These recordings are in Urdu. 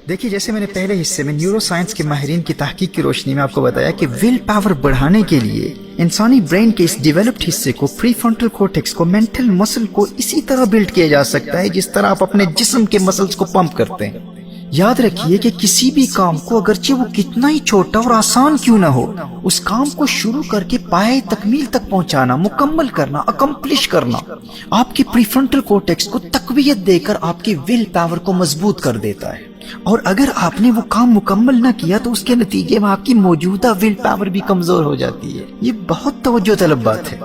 دیکھیے، جیسے میں نے پہلے حصے میں نیورو سائنس کے ماہرین کی تحقیق کی روشنی میں آپ کو بتایا کہ ول پاور بڑھانے کے لیے انسانی برین کے اس ڈیولپڈ حصے کو، پری فرنٹل کورٹیکس کو، مینٹل مسل کو اسی طرح بلڈ کیا جا سکتا ہے جس طرح آپ اپنے جسم کے مسلز کو پمپ کرتے ہیں۔ یاد رکھیے کہ کسی بھی کام کو، اگرچہ وہ کتنا ہی چھوٹا اور آسان کیوں نہ ہو، اس کام کو شروع کر کے پائے تکمیل تک پہنچانا، مکمل کرنا، اکمپلش کرنا، آپ کے پری فرنٹل کورٹیکس کو تقویت دے کر آپ کی ول پاور کو مضبوط کر دیتا ہے۔ اور اگر آپ نے وہ کام مکمل نہ کیا تو اس کے نتیجے میں آپ کی موجودہ ول پاور بھی کمزور ہو جاتی ہے۔ یہ بہت توجہ طلب بات ہے۔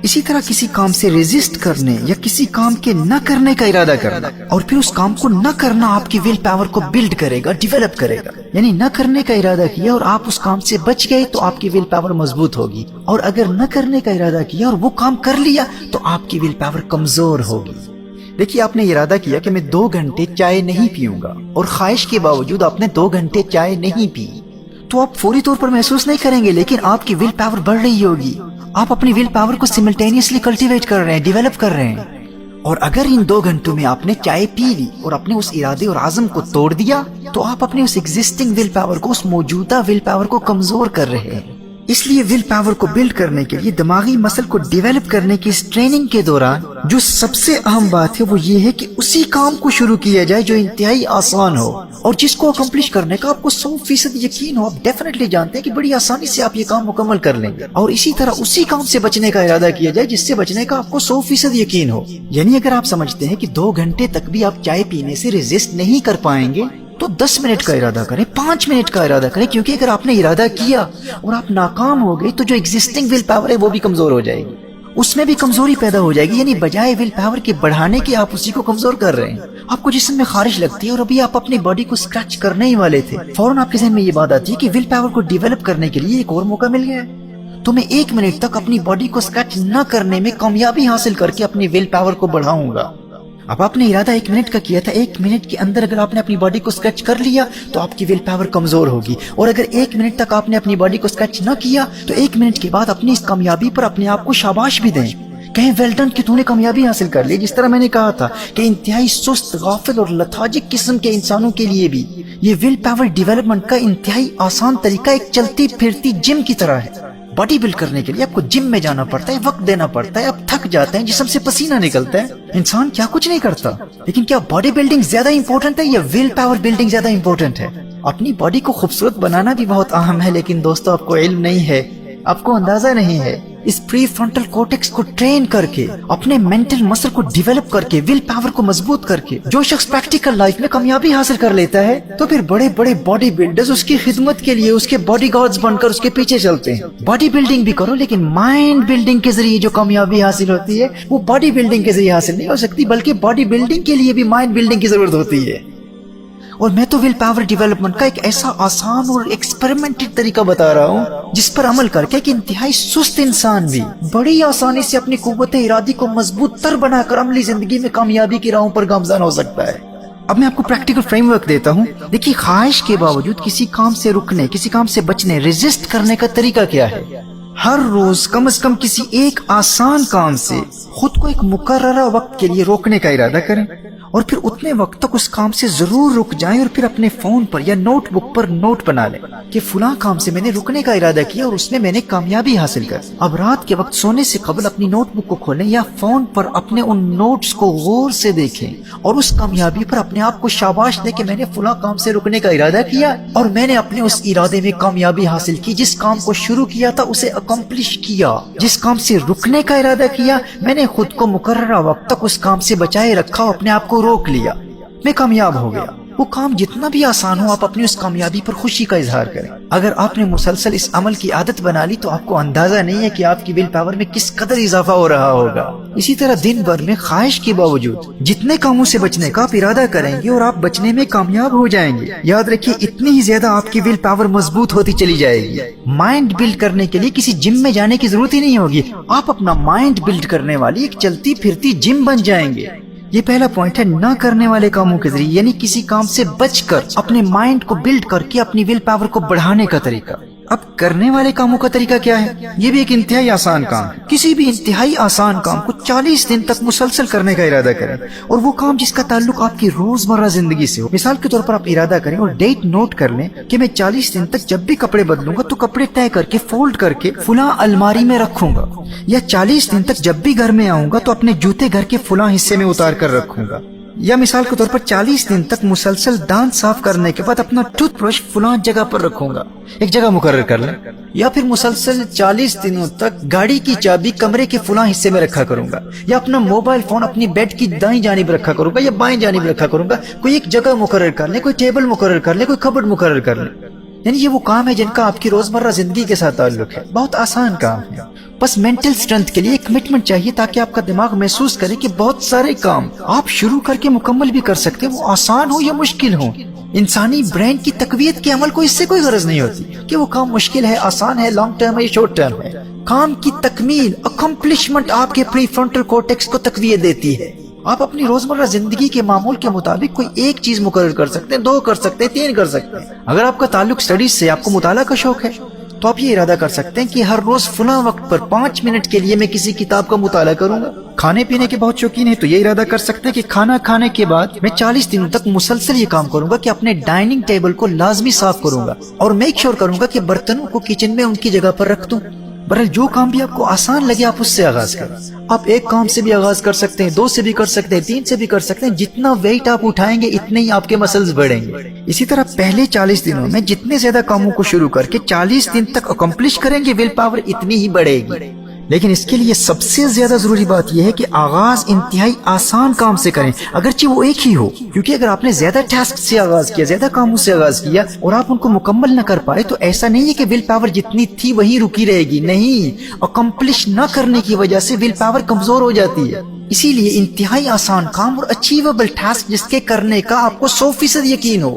اسی طرح کسی کام سے ریزسٹ کرنے یا کسی کام کے نہ کرنے کا ارادہ کرنا اور پھر اس کام کو نہ کرنا آپ کی ول پاور کو بلڈ کرے گا، ڈیولپ کرے گا۔ یعنی نہ کرنے کا ارادہ کیا اور آپ اس کام سے بچ گئے تو آپ کی ول پاور مضبوط ہوگی، اور اگر نہ کرنے کا ارادہ کیا اور وہ کام کر لیا تو آپ کی ول پاور کمزور ہوگی۔ دیکھیے، آپ نے ارادہ کیا کہ میں 2 گھنٹے چائے نہیں پیوں گا، اور خواہش کے باوجود آپ نے 2 گھنٹے چائے نہیں پی، تو آپ فوری طور پر محسوس نہیں کریں گے، لیکن آپ کی ول پاور بڑھ رہی ہوگی۔ آپ اپنی ول پاور کو سملٹینیسلی کلٹیویٹ کر رہے ہیں، ڈیولپ کر رہے ہیں۔ اور اگر ان 2 گھنٹوں میں آپ نے چائے پی لی اور اپنے اس ارادے اور عزم کو توڑ دیا تو آپ اپنے اس ایگزسٹنگ ول پاور کو، اس موجودہ ول پاور کو کمزور کر رہے ہیں۔ اس لیے ول پاور کو بلڈ کرنے کے لیے، دماغی مسل کو ڈیولپ کرنے کی اس ٹریننگ کے دوران جو سب سے اہم بات ہے وہ یہ ہے کہ اسی کام کو شروع کیا جائے جو انتہائی آسان ہو اور جس کو اکمپلش کرنے کا آپ کو 100% یقین ہو۔ آپ ڈیفینیٹلی جانتے ہیں کہ بڑی آسانی سے آپ یہ کام مکمل کر لیں گے، اور اسی طرح اسی کام سے بچنے کا ارادہ کیا جائے جس سے بچنے کا آپ کو 100% یقین ہو۔ یعنی اگر آپ سمجھتے ہیں کہ 2 گھنٹے تک بھی آپ چائے پینے سے ریزسٹ نہیں کر پائیں گے تو 10 منٹ کا ارادہ کریں، 5 منٹ کا ارادہ کریں، کیونکہ اگر آپ نے ارادہ کیا اور آپ ناکام ہو گئے تو جو ایگزسٹنگ ول پاور ہے وہ بھی کمزور ہو جائے گی، اس میں بھی کمزوری پیدا ہو جائے گی۔ یعنی بجائے ول پاور کے بڑھانے کے آپ اسی کو کمزور کر رہے ہیں۔ آپ کو جسم میں خارش لگتی ہے اور ابھی آپ اپنی باڈی کو اسکریچ کرنے ہی والے تھے، فوراً آپ کے ذہن میں یہ بات آتی ہے کہ ول پاور کو ڈیولپ کرنے کے لیے ایک اور موقع مل گیا ہے، تو میں 1 منٹ تک اپنی باڈی کو اسکریچ نہ کرنے میں کامیابی حاصل کر کے اپنی ول پاور کو بڑھاؤں گا۔ اب آپ نے ارادہ 1 منٹ کا کیا تھا، 1 منٹ کے اندر اگر آپ نے اپنی باڈی کو اسکریچ کر لیا تو آپ کی ول پاور کمزور ہوگی، اور اگر 1 منٹ تک آپ نے اپنی باڈی کو اسکریچ نہ کیا تو 1 منٹ کے بعد اپنی اس کامیابی پر اپنے آپ کو شاباش بھی دیں، کہیں ویل ڈن کہ تو نے کامیابی حاصل کر لی۔ جس طرح میں نے کہا تھا کہ انتہائی سست، غافل اور لتھارجک قسم کے انسانوں کے لیے بھی یہ ول پاور ڈیولپمنٹ کا انتہائی آسان طریقہ ایک چلتی پھرتی جم کی طرح ہے۔ باڈی بلڈ کرنے کے لیے آپ کو جم میں جانا پڑتا ہے، وقت دینا پڑتا ہے، آپ تھک جاتے ہیں، جسم سے پسینہ نکلتا ہے، انسان کیا کچھ نہیں کرتا۔ لیکن کیا باڈی بلڈنگ زیادہ امپورٹنٹ ہے یا ول پاور بلڈنگ زیادہ امپورٹنٹ ہے؟ اپنی باڈی کو خوبصورت بنانا بھی بہت اہم ہے، لیکن دوستو آپ کو علم نہیں ہے، آپ کو اندازہ نہیں ہے۔ اس پری فرنٹل کورٹیکس کو ٹرین کر کے، اپنے مینٹل مسل کو ڈیولپ کر کے، ول پاور کو مضبوط کر کے جو شخص پریکٹیکل لائف میں کامیابی حاصل کر لیتا ہے تو پھر بڑے بڑے باڈی بلڈرز اس کی خدمت کے لیے، اس کے باڈی گارڈز بن کر اس کے پیچھے چلتے ہیں۔ باڈی بلڈنگ بھی کرو، لیکن مائنڈ بلڈنگ کے ذریعے جو کامیابی حاصل ہوتی ہے وہ باڈی بلڈنگ کے ذریعے حاصل نہیں ہو سکتی، بلکہ باڈی بلڈنگ کے لیے بھی مائنڈ بلڈنگ کی ضرورت ہوتی ہے۔ اور میں تو ول پاور ڈیولپمنٹ کا ایک ایسا آسان اور ایکسپیریمنٹڈ طریقہ بتا رہا ہوں جس پر عمل کر کے ایک انتہائی سست انسان بھی بڑی آسانی سے اپنی قوت ارادی کو مضبوط تر بنا کر عملی زندگی میں کامیابی کی راہوں پر گامزن ہو سکتا ہے۔ اب میں آپ کو پریکٹیکل فریم ورک دیتا ہوں۔ دیکھیے، خواہش کے باوجود کسی کام سے رکنے، کسی کام سے بچنے، ریزسٹ کرنے کا طریقہ کیا ہے؟ ہر روز کم از کم کسی ایک آسان کام سے خود کو ایک مقررہ وقت کے لیے روکنے کا ارادہ کریں، اور پھر اتنے وقت تک اس کام سے ضرور رک جائیں، اور پھر اپنے فون پر یا نوٹ بک پر نوٹ بنا لیں کہ فلاں کام سے میں نے رکنے کا ارادہ کیا اور اس میں نے کامیابی حاصل کر۔ اب رات کے وقت سونے سے قبل اپنی نوٹ بک کو کھولیں یا فون پر اپنے ان نوٹس کو غور سے دیکھیں اور اس کامیابی پر اپنے آپ کو شاباش دیں کہ میں نے فلاں کام سے رکنے کا ارادہ کیا اور میں نے اپنے اس ارادے میں کامیابی حاصل کی۔ جس کام کو شروع کیا تھا اسے اکمپلش کیا، جس کام سے رکنے کا ارادہ کیا میں نے خود کو مقررہ وقت تک اس کام سے بچائے رکھا اور اپنے آپ کو روک لیا، میں کامیاب ہو گیا۔ وہ کام جتنا بھی آسان ہو آپ اپنی اس کامیابی پر خوشی کا اظہار کریں۔ اگر آپ نے مسلسل اس عمل کی عادت بنا لی تو آپ کو اندازہ نہیں ہے کہ آپ کی ول پاور میں کس قدر اضافہ ہو رہا ہوگا۔ اسی طرح دن بھر میں خواہش کے باوجود جتنے کاموں سے بچنے کا آپ ارادہ کریں گے اور آپ بچنے میں کامیاب ہو جائیں گے، یاد رکھیے اتنی ہی زیادہ آپ کی ول پاور مضبوط ہوتی چلی جائے گی۔ مائنڈ بلڈ کرنے کے لیے کسی جم میں جانے کی ضرورت ہی نہیں ہوگی، آپ اپنا مائنڈ بلڈ کرنے والی ایک چلتی پھرتی جم بن جائیں گے۔ یہ پہلا پوائنٹ ہے، نہ کرنے والے کاموں کے ذریعے، یعنی کسی کام سے بچ کر اپنے مائنڈ کو بلڈ کر کے اپنی ول پاور کو بڑھانے کا طریقہ۔ اب کرنے والے کاموں کا طریقہ کیا ہے؟ یہ بھی ایک انتہائی آسان کام ہے. کسی بھی انتہائی آسان کام کو 40 دن تک مسلسل کرنے کا ارادہ کریں، اور وہ کام جس کا تعلق آپ کی روزمرہ زندگی سے ہو. مثال کے طور پر آپ ارادہ کریں اور ڈیٹ نوٹ کر لیں کہ میں 40 دن تک جب بھی کپڑے بدلوں گا تو کپڑے طے کر کے فولڈ کر کے فلاں الماری میں رکھوں گا، یا 40 دن تک جب بھی گھر میں آؤں گا تو اپنے جوتے گھر کے فلاں حصے میں اتار کر رکھوں گا، یا مثال کے طور پر 40 دن تک مسلسل دانت صاف کرنے کے بعد اپنا ٹوتھ برش فلاں جگہ پر رکھوں گا. ایک جگہ مقرر کر لیں. یا پھر مسلسل 40 دنوں تک گاڑی کی چابی کمرے کے فلاں حصے میں رکھا کروں گا، یا اپنا موبائل فون اپنی بیڈ کی دائیں جانب رکھا کروں گا یا بائیں جانب رکھا کروں گا. کوئی ایک جگہ مقرر کر لیں، کوئی ٹیبل مقرر کر لیں، کوئی کبڈ مقرر کر لیں. یعنی یہ وہ کام ہے جن کا آپ کی روزمرہ زندگی کے ساتھ تعلق ہے. بہت آسان کام ہے. بس مینٹل اسٹرینتھ کے لیے ایک کمٹمنٹ چاہیے تاکہ آپ کا دماغ محسوس کرے کہ بہت سارے کام آپ شروع کر کے مکمل بھی کر سکتے ہیں، وہ آسان ہو یا مشکل ہو. انسانی برین کی تقویت کے عمل کو اس سے کوئی غرض نہیں ہوتی کہ وہ کام مشکل ہے، آسان ہے، لانگ ٹرم ہے یا شارٹ ٹرم ہے. کام کی تکمیل، اکمپلشمنٹ آپ کے پری فرنٹل کورٹیکس کو تقویت دیتی ہے. آپ اپنی روزمرہ زندگی کے معمول کے مطابق کوئی ایک چیز مقرر کر سکتے ہیں، 2 کر سکتے ہیں، 3 کر سکتے ہیں. اگر آپ کا تعلق اسٹڈیز سے، آپ کو مطالعہ کا شوق ہے، تو آپ یہ ارادہ کر سکتے ہیں کہ ہر روز فلاں وقت پر 5 منٹ کے لیے میں کسی کتاب کا مطالعہ کروں گا. کھانے پینے کے بہت شوقین ہیں تو یہ ارادہ کر سکتے ہیں کہ کھانا کھانے کے بعد میں 40 دنوں تک مسلسل یہ کام کروں گا کہ اپنے ڈائننگ ٹیبل کو لازمی صاف کروں گا اور میک شور کروں گا کہ برتنوں کو کچن میں ان کی جگہ پر رکھ دوں. بہرحال جو کام بھی آپ کو آسان لگے آپ اس سے آغاز کریں. آپ ایک کام سے بھی آغاز کر سکتے ہیں، 2 سے بھی کر سکتے ہیں، 3 سے بھی کر سکتے ہیں. جتنا ویٹ آپ اٹھائیں گے اتنے ہی آپ کے مسلز بڑھیں گے. اسی طرح پہلے 40 دنوں میں جتنے زیادہ کاموں کو شروع کر کے 40 دن تک اکمپلش کریں گے، ول پاور اتنی ہی بڑھے گی. لیکن اس کے لیے سب سے زیادہ ضروری بات یہ ہے کہ آغاز انتہائی آسان کام سے کریں، اگرچہ وہ ایک ہی ہو. کیونکہ اگر آپ نے زیادہ ٹاسک سے آغاز کیا، زیادہ کاموں سے آغاز کیا اور آپ ان کو مکمل نہ کر پائے تو ایسا نہیں ہے کہ ول پاور جتنی تھی وہی رکی رہے گی. نہیں، اکمپلش نہ کرنے کی وجہ سے ول پاور کمزور ہو جاتی ہے. اسی لیے انتہائی آسان کام اور اچیویبل ٹاسک جس کے کرنے کا آپ کو 100% یقین ہو،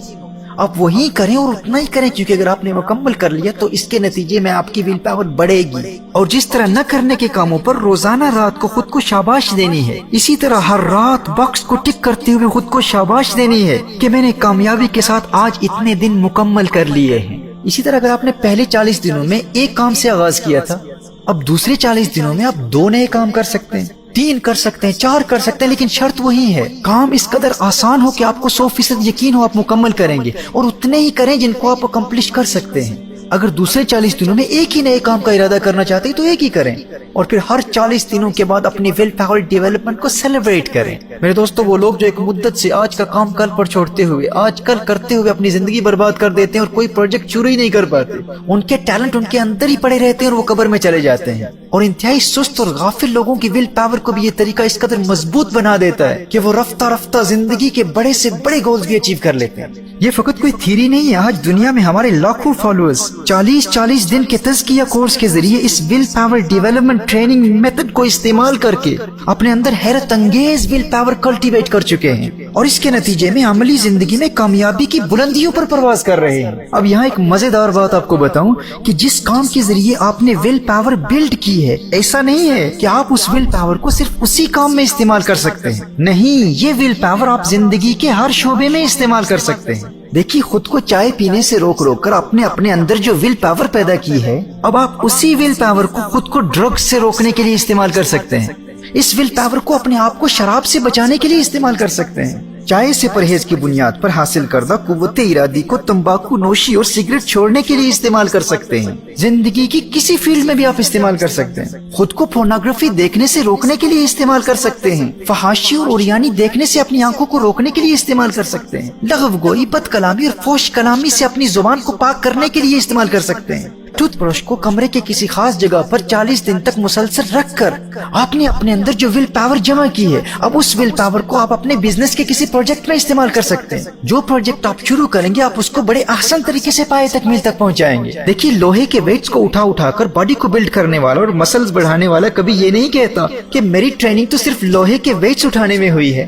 آپ وہی کریں اور اتنا ہی کریں. کیونکہ اگر آپ نے مکمل کر لیا تو اس کے نتیجے میں آپ کی ول پاور بڑھے گی. اور جس طرح نہ کرنے کے کاموں پر روزانہ رات کو خود کو شاباش دینی ہے، اسی طرح ہر رات باکس کو ٹک کرتے ہوئے خود کو شاباش دینی ہے کہ میں نے کامیابی کے ساتھ آج اتنے دن مکمل کر لیے ہیں. اسی طرح اگر آپ نے پہلے 40 دنوں میں ایک کام سے آغاز کیا تھا، اب دوسرے 40 دنوں میں آپ 2 نئے کام کر سکتے ہیں، 3 کر سکتے ہیں، 4 کر سکتے ہیں. لیکن شرط وہی ہے، کام اس قدر آسان ہو کہ آپ کو 100% یقین ہو آپ مکمل کریں گے، اور اتنے ہی کریں جن کو آپ اکمپلش کر سکتے ہیں. اگر دوسرے 40 دنوں میں ایک ہی نئے کام کا ارادہ کرنا چاہتے ہیں تو ایک ہی کریں، اور پھر ہر 40 دنوں کے بعد اپنی ول پاور ڈیولپمنٹ کو سیلیبریٹ کریں. میرے دوستو، وہ لوگ جو ایک مدت سے آج کا کام کل پر چھوڑتے ہوئے، آج کل کرتے ہوئے اپنی زندگی برباد کر دیتے ہیں اور کوئی پروجیکٹ شروع ہی نہیں کر پاتے، ان کے ٹیلنٹ ان کے اندر ہی پڑے رہتے ہیں اور وہ قبر میں چلے جاتے ہیں. اور انتہائی سست اور غافل لوگوں کی ول پاور کو بھی یہ طریقہ اس قدر مضبوط بنا دیتا ہے کہ وہ رفتہ رفتہ زندگی کے بڑے سے بڑے گولز بھی اچیو کر لیتے ہیں. یہ فقط کوئی تھیری نہیں ہے. آج دنیا میں ہمارے لاکھوں فالوورز 40 دن کے تزکیہ کورس کے ذریعے اس will power development training method کو استعمال کر کے اپنے اندر حیرت انگیز ول پاور کلٹیویٹ کر چکے ہیں، اور اس کے نتیجے میں عملی زندگی میں کامیابی کی بلندیوں پر پرواز کر رہے ہیں. اب یہاں ایک مزیدار بات آپ کو بتاؤں کہ جس کام کے ذریعے آپ نے ول پاور بلڈ کی ہے، ایسا نہیں ہے کہ آپ اس ول پاور کو صرف اسی کام میں استعمال کر سکتے ہیں. نہیں، یہ ول پاور آپ زندگی کے ہر شعبے میں استعمال کر سکتے ہیں. دیکھیے، خود کو چائے پینے سے روک کر اپنے اندر جو ول پاور پیدا کی ہے، اب آپ اسی ول پاور کو خود کو ڈرگ سے روکنے کے لیے استعمال کر سکتے ہیں. اس ول پاور کو اپنے آپ کو شراب سے بچانے کے لیے استعمال کر سکتے ہیں. چائے سے پرہیز کی بنیاد پر حاصل کردہ قوت ارادی کو تمباکو نوشی اور سگریٹ چھوڑنے کے لیے استعمال کر سکتے ہیں. زندگی کی کسی فیلڈ میں بھی آپ استعمال کر سکتے ہیں. خود کو پورنوگرافی دیکھنے سے روکنے کے لیے استعمال کر سکتے ہیں. فحاشی اور اوریانی دیکھنے سے اپنی آنکھوں کو روکنے کے لیے استعمال کر سکتے ہیں. لغو گوئی، بد کلامی اور فحش کلامی سے اپنی زبان کو پاک کرنے کے لیے استعمال کر سکتے ہیں. ٹوتھ برش کو کمرے کے کسی خاص جگہ پر 40 دن تک مسلسل رکھ کر آپ نے اپنے اندر جو ول پاور جمع کی ہے، اب اس ول پاور کو آپ اپنے بزنس کے کسی پروجیکٹ میں استعمال کر سکتے ہیں. جو پروجیکٹ آپ شروع کریں گے، آپ اس کو بڑے آسان طریقے سے پائے تکمیل تک پہنچائیں گے. دیکھیے، لوہے کے ویٹس کو اٹھا کر باڈی کو بلڈ کرنے والا اور مسلز بڑھانے والا کبھی یہ نہیں کہتا کہ میری ٹریننگ تو صرف لوہے کے ویٹس اٹھانے میں ہوئی ہے،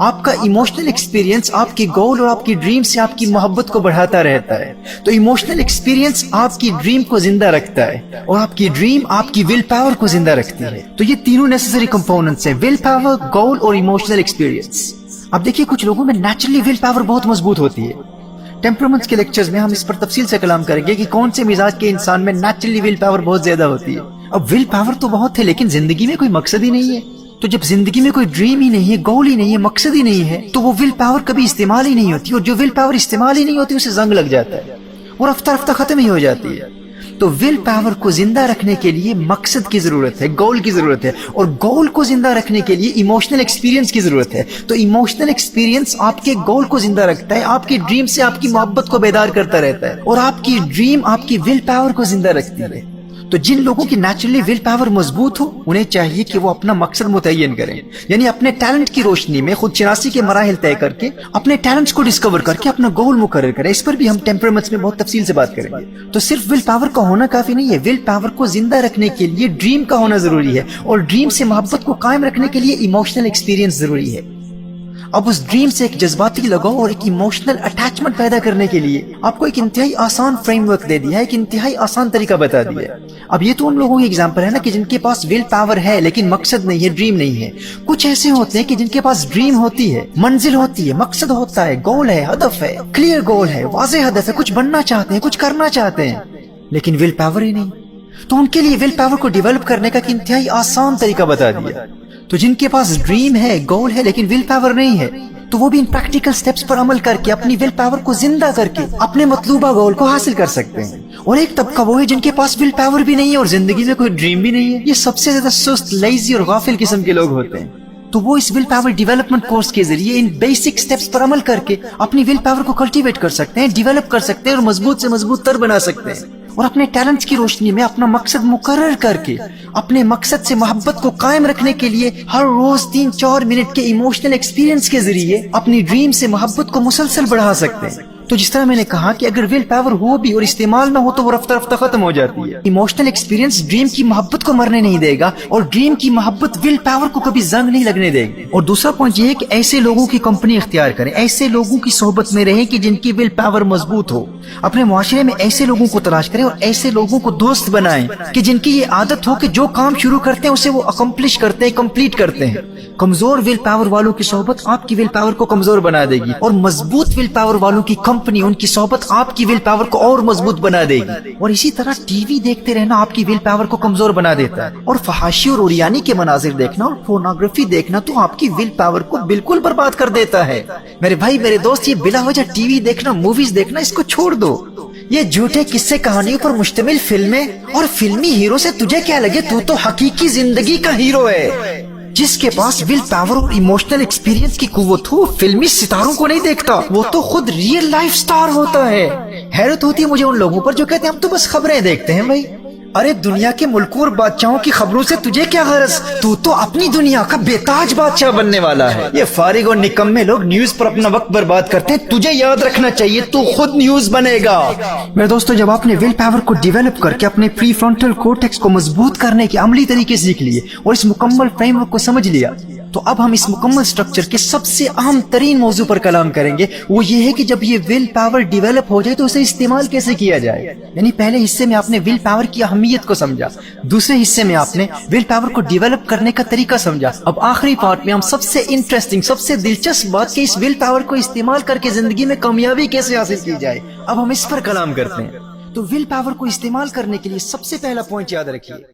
آپ کا ایموشنل ایکسپیرینس آپ کے گول اور آپ کی ڈریم سے آپ کی محبت کو بڑھاتا رہتا ہے. تو ایموشنل ایکسپیرینس آپ کی ڈریم کو زندہ رکھتا ہے اور آپ کی ڈریم آپ کی ول پاور کو زندہ رکھتی ہے. تو یہ تینوں نیسیسری کمپوننٹس ہیں، ول پاور، گول اور ایموشنل ایکسپیرینس. اب دیکھیے کچھ لوگوں میں نیچرلی ول پاور بہت مضبوط ہوتی ہے. ٹیمپرامنٹس کے لیکچرز میں ہم اس پر تفصیل سے کلام کریں گے کہ کون سے مزاج کے انسان میں نیچرلی ول پاور بہت زیادہ ہوتی ہے. اب ول پاور تو بہت ہے لیکن زندگی میں کوئی مقصد ہی نہیں ہے. تو جب زندگی میں کوئی ڈریم ہی نہیں ہے، گول ہی نہیں ہے، مقصد ہی نہیں ہے، تو وہ ول پاور کبھی استعمال ہی نہیں ہوتی، اور جو ول پاور استعمال ہی نہیں ہوتی اسے زنگ لگ جاتا ہے اور رفتہ رفتہ ختم ہی ہو جاتی ہے. تو ول پاور کو زندہ رکھنے کے لیے مقصد کی ضرورت ہے، گول کی ضرورت ہے، اور گول کو زندہ رکھنے کے لیے ایموشنل ایکسپیرینس کی ضرورت ہے. تو ایموشنل ایکسپیرینس آپ کے گول کو زندہ رکھتا ہے، آپ کی ڈریم سے آپ کی محبت کو بیدار کرتا رہتا ہے، اور آپ کی ڈریم آپ کی ول پاور کو زندہ رکھتی ہے. تو جن لوگوں کی نیچرلی ول پاور مضبوط ہو انہیں چاہیے کہ وہ اپنا مقصد متعین کریں، یعنی اپنے ٹیلنٹ کی روشنی میں خود شناسی کے مراحل طے کر کے اپنے ٹیلنٹس کو ڈسکور کر کے اپنا گول مقرر کریں. اس پر بھی ہم ٹیمپرامنٹس میں بہت تفصیل سے بات کریں گے. تو صرف ول پاور کا ہونا کافی نہیں ہے، ول پاور کو زندہ رکھنے کے لیے ڈریم کا ہونا ضروری ہے، اور ڈریم سے محبت کو قائم رکھنے کے لیے ایموشنل ایکسپیرینس ضروری ہے. اب اس ڈریم سے ایک جذباتی لگاؤ اور ایک ایموشنل اٹیچمنٹ پیدا کرنے کے لیے آپ کو ایک انتہائی آسان فریم ورک دے دیا ہے، ایک انتہائی آسان طریقہ بتا دیا ہے. اب یہ تو ان لوگوں کی ایگزامپل ہے نا کہ جن کے پاس ول پاور ہے لیکن مقصد نہیں ہے، ڈریم نہیں ہے. کچھ ایسے ہوتے ہیں کہ جن کے پاس ڈریم ہوتی ہے، منزل ہوتی ہے، مقصد ہوتا ہے، گول ہے، ہدف ہے، کلیئر گول ہے، واضح ہدف ہے، کچھ بننا چاہتے ہیں، کچھ کرنا چاہتے ہیں، لیکن ول پاور ہی نہیں. تو ان کے لیے ول پاور کو ڈیولپ کرنے کا ایک انتہائی آسان طریقہ بتا دیا. تو جن کے پاس ڈریم ہے، گول ہے لیکن ول پاور نہیں ہے، تو وہ بھی ان پریکٹیکل سٹیپس پر عمل کر کے اپنی ول پاور کو زندہ کر کے اپنے مطلوبہ گول کو حاصل کر سکتے ہیں. اور ایک طبقہ وہ ہے جن کے پاس ول پاور بھی نہیں ہے اور زندگی میں کوئی ڈریم بھی نہیں ہے. یہ سب سے زیادہ سست، لیزی اور غافل قسم کے لوگ ہوتے ہیں. تو وہ اس ول پاور ڈیولپمنٹ کورس کے ذریعے ان بیسک سٹیپس پر عمل کر کے اپنی ول پاور کو کلٹیویٹ کر سکتے ہیں، ڈیولپ کر سکتے ہیں اور مضبوط سے مضبوط تر بنا سکتے ہیں، اور اپنے ٹیلنٹس کی روشنی میں اپنا مقصد مقرر کر کے اپنے مقصد سے محبت کو قائم رکھنے کے لیے ہر روز 3-4 منٹ کے ایموشنل ایکسپیرینس کے ذریعے اپنی ڈریم سے محبت کو مسلسل بڑھا سکتے ہیں. تو جس طرح میں نے کہا کہ اگر ول پاور ہو بھی اور استعمال نہ ہو تو وہ رفتہ رفتہ ختم ہو جاتی ہے. ایموشنل ایکسپیرینس ڈریم کی محبت کو مرنے نہیں دے گا، اور ڈریم کی محبت ول پاور کو کبھی زنگ نہیں لگنے دے گی. اور دوسرا پوائنٹ یہ ہے کہ ایسے لوگوں کی کمپنی اختیار کریں، ایسے لوگوں کی صحبت میں رہیں کہ جن کی ول پاور مضبوط ہو. اپنے معاشرے میں ایسے لوگوں کو تلاش کریں اور ایسے لوگوں کو دوست بنائیں کہ جن کی یہ عادت ہو کہ جو کام شروع کرتے ہیں اسے وہ اکمپلش کرتے ہیں، کمپلیٹ کرتے ہیں. کمزور ول پاور والوں کی صحبت آپ کی ول پاور کو کمزور بنا دے گی، اور مضبوط ول پاور والوں کی کمپنی، ان کی صحبت آپ کی ول پاور کو اور مضبوط بنا دے گی. اور اسی طرح ٹی وی دیکھتے رہنا آپ کی ول پاور کو کمزور بنا دیتا ہے، اور فحاشی اور اوریانی کے مناظر دیکھنا اور پورنوگرافی دیکھنا تو آپ کی ول پاور کو بالکل برباد کر دیتا ہے. میرے بھائی، میرے دوست، یہ بلا وجہ ٹی وی دیکھنا، موویز دیکھنا، اس کو چھوڑ دو. یہ جھوٹے قصے کہانیوں پر مشتمل فلمیں اور فلمی ہیرو سے تجھے کیا لگے؟ تو حقیقی زندگی کا ہیرو ہے. جس کے پاس ول پاور اور ایموشنل ایکسپیرینس کی قوت ہو فلمی ستاروں کو نہیں دیکھتا، وہ تو خود ریئل لائف سٹار ہوتا ہے. حیرت ہوتی ہے مجھے ان لوگوں پر جو کہتے ہیں ہم تو بس خبریں دیکھتے ہیں. بھائی، ارے دنیا کے ملکوں اور بادشاہوں کی خبروں سے تجھے کیا غرض؟ تو اپنی دنیا کا بے تاج بادشاہ بننے والا ہے. یہ فارغ اور نکمے لوگ نیوز پر اپنا وقت برباد کرتے ہیں. تجھے یاد رکھنا چاہیے تو خود نیوز بنے گا. میرے دوستو، جب آپ نے ول پاور کو ڈیولپ کر کے اپنے پری فرنٹل کورٹیکس کو مضبوط کرنے کے عملی طریقے سیکھ لیے اور اس مکمل فریم ورک کو سمجھ لیا، تو اب ہم اس مکمل سٹرکچر کے سب سے اہم ترین موضوع پر کلام کریں گے. وہ یہ ہے کہ جب یہ ول پاور ڈیولپ ہو جائے تو اسے استعمال کیسے کیا جائے. یعنی پہلے حصے میں آپ نے ول پاور کی اہمیت کو سمجھا، دوسرے حصے میں آپ نے ول پاور کو ڈیولپ کرنے کا طریقہ سمجھا. اب آخری پارٹ میں ہم سب سے انٹرسٹنگ، سب سے دلچسپ بات کہ اس ول پاور کو استعمال کر کے زندگی میں کامیابی کیسے حاصل کی جائے، اب ہم اس پر کلام کرتے ہیں. تو ول پاور کو استعمال کرنے کے لیے سب سے پہلا پوائنٹ یاد رکھیے،